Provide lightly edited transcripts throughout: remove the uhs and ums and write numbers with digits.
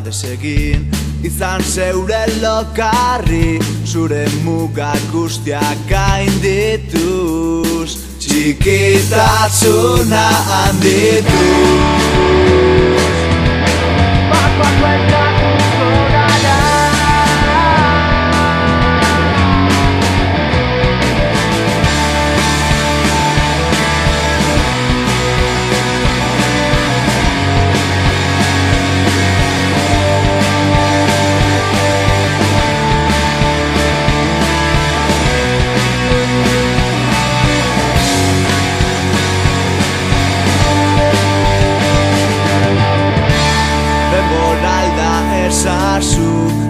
desegin. Izan zeure lokarri, zure mugak guztiak gaindituz, txikitasuna handituz.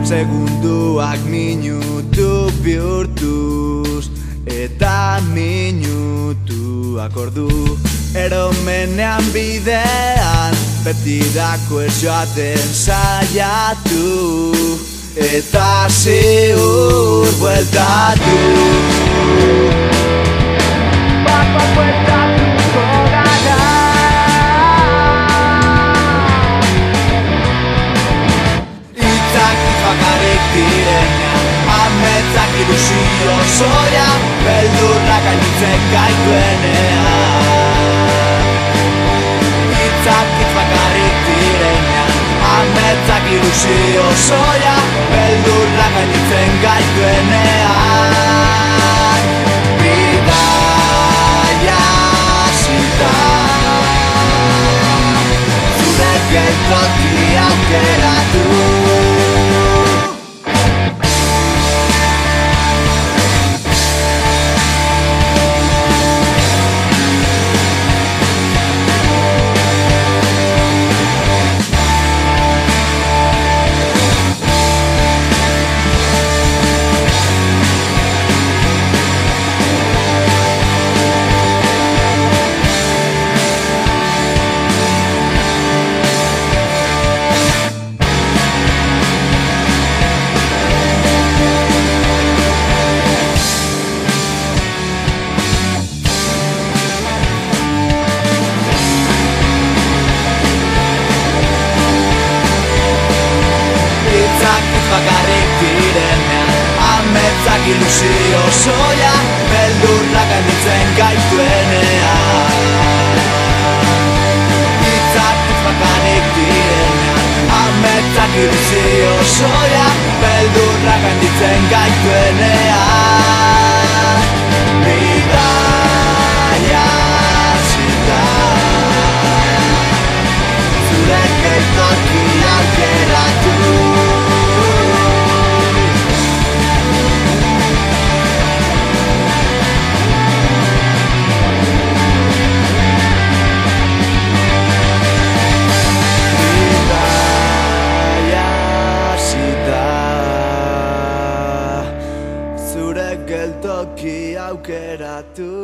Segunduak minutu bihurtuz, eta minutuak ordu. Eromenean bidean, betirako ez joaten saiatu, eta ziur bueltatu. Ametzak ilusio zoia, beldurra gainitzen gaituenean. Hitzak hitz bakarrik direnean, ametzak ilusio zoia, beldurra gainitzen gaituenean. Bidaia zita, zure geltoki aukeratu. Bakarrik direnean, ametzak ilusio zoia, beldurra gainditzen gaituenean. Hitzak hitz bakarrik direnean, ametzak ilusio zoia, beldurra gainditzen gaituenean. Bidaia zita, zure geltoki aukeratu. Geltoki aukeratu.